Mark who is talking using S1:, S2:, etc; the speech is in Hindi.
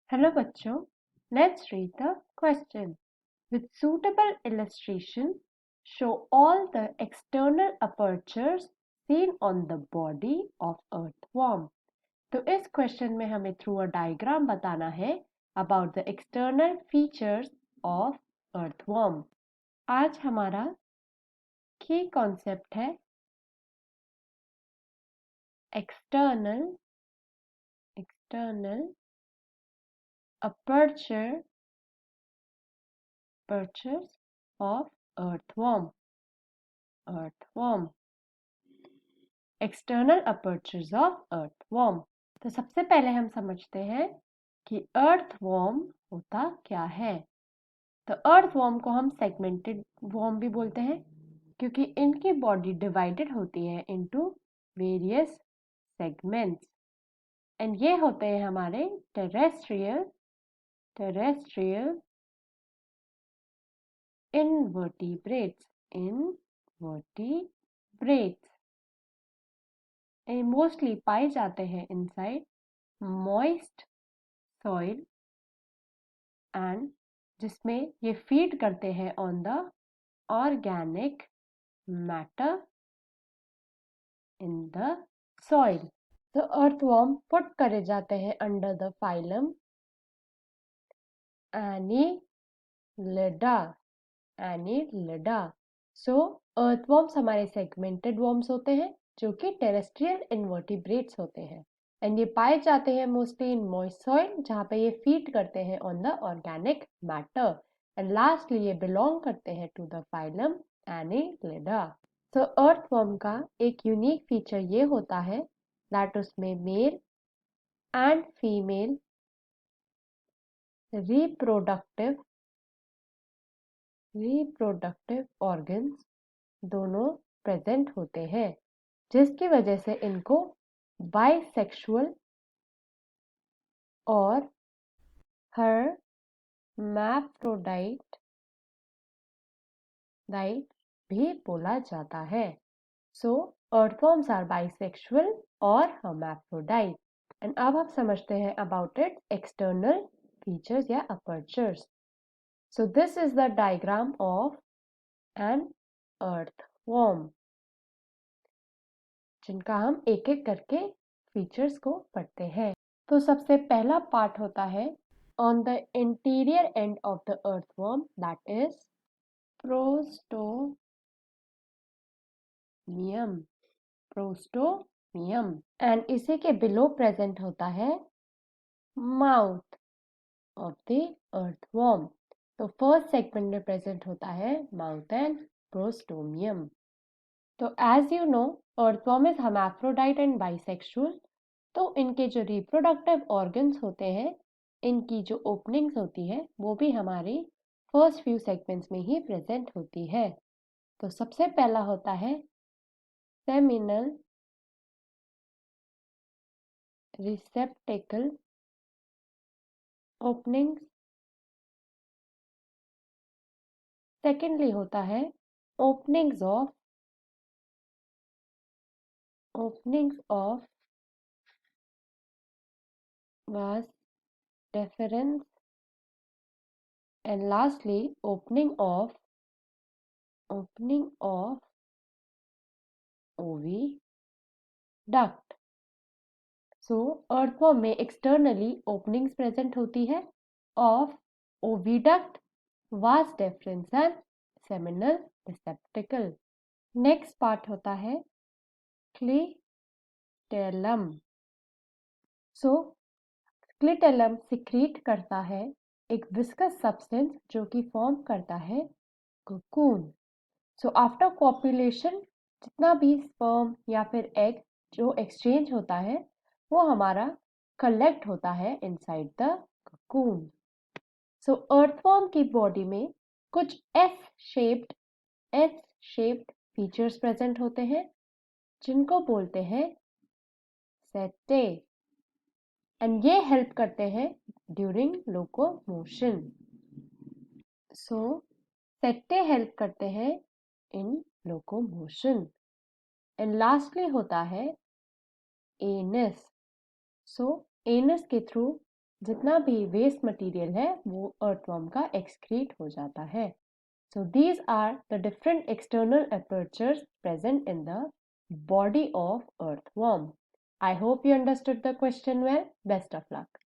S1: Hello bachcho, let's read the question. With suitable illustration, show all the external apertures seen on the body of earthworm. तो इस क्वेश्चन में हमें थ्रू अ डायग्राम बताना है about the external features of earthworm. आज हमारा की कॉन्सेप्ट है external apertures of earthworm. External apertures of earthworm. तो सबसे पहले हम समझते हैं कि earthworm होता क्या है. तो earthworm को हम सेगमेंटेड worm भी बोलते हैं क्योंकि इनकी बॉडी डिवाइडेड होती है इनटू वेरियस सेगमेंट्स एंड ये होते हैं हमारे टेरेस्ट्रियल invertebrates. मोस्टली पाए जाते हैं इनसाइड मॉइस्ट सॉइल एंड जिसमें ये फीड करते हैं on the organic matter in the soil. तो अर्थवर्म पुट करे जाते हैं under the phylum Annelida. So earthworms हमारे सेगमेंटेड वर्म्स होते हैं जो कि टेरेस्ट्रियल इन्वर्टिब्रेट्स होते हैं एंड ये पाए जाते हैं मोस्टली इन मॉइस्ट सॉइल जहाँ पे ये फीड करते हैं on the organic matter and lastly ये बिलोंग करते हैं टू द फाइलम एनीलिडा. तो अर्थवर्म का एक यूनिक फीचर ये होता है दैट उसमें male and female reproductive organs दोनों प्रेजेंट होते हैं जिसकी वजह से इनको बाइसेक्सुअल और हर्मैफ्रोडाइट भी बोला जाता है. सो earthworms आर बाइसेक्सुअल और hermaphrodite. एंड अब हम समझते हैं अबाउट इट एक्सटर्नल फीचर्स या apertures. So this is the diagram of an earthworm जिनका हम एक एक करके फीचर्स को पढ़ते हैं. तो सबसे पहला पार्ट होता है on the interior end of the earthworm that is prostomium and इसी के बिलो प्रेजेंट होता है माउथ ऑफ द earthworm. तो फर्स्ट सेगमेंट में प्रेजेंट होता है माउथ एंड प्रोस्टोमियम. तो as you know earthworm is hermaphrodite and bisexual. तो इनके जो रिप्रोडक्टिव ऑर्गन्स होते हैं इनकी जो ओपनिंग्स होती है वो भी हमारी फर्स्ट फ्यू सेगमेंट्स में ही प्रेजेंट होती है. तो सबसे पहला होता है सेमिनल रिसेप्टेकल ओपनिंग्स. सेकेंडली होता है openings of vas deferens and lastly opening of oviduct. So earthworm में एक्सटर्नली ओपनिंग्स प्रेजेंट होती है of oviduct, vas deferens and seminal receptacle. Next part होता है क्लीटेलम. सो क्लीटेलम सिक्रीट करता है एक विस्कस सब्सटेंस जो कि फॉर्म करता है कोकून. सो आफ्टर कॉपुलेशन जितना भी स्पर्म या फिर एग जो एक्सचेंज होता है वो हमारा कलेक्ट होता है inside the cocoon. So earthworm की बॉडी में कुछ एस शेप्ड फीचर्स प्रेजेंट होते हैं जिनको बोलते हैं सेटे एंड ये हेल्प करते हैं ड्यूरिंग लोकोमोशन. सो सेटे हेल्प करते हैं इन लोकोमोशन. एंड लास्टली होता है एनस. सो एनस के थ्रू जितना भी वेस्ट मटेरियल है वो अर्थवर्म का एक्सक्रीट हो जाता है. So these are the different external apertures present in the body of earthworm. I hope you understood the question well. Best of luck.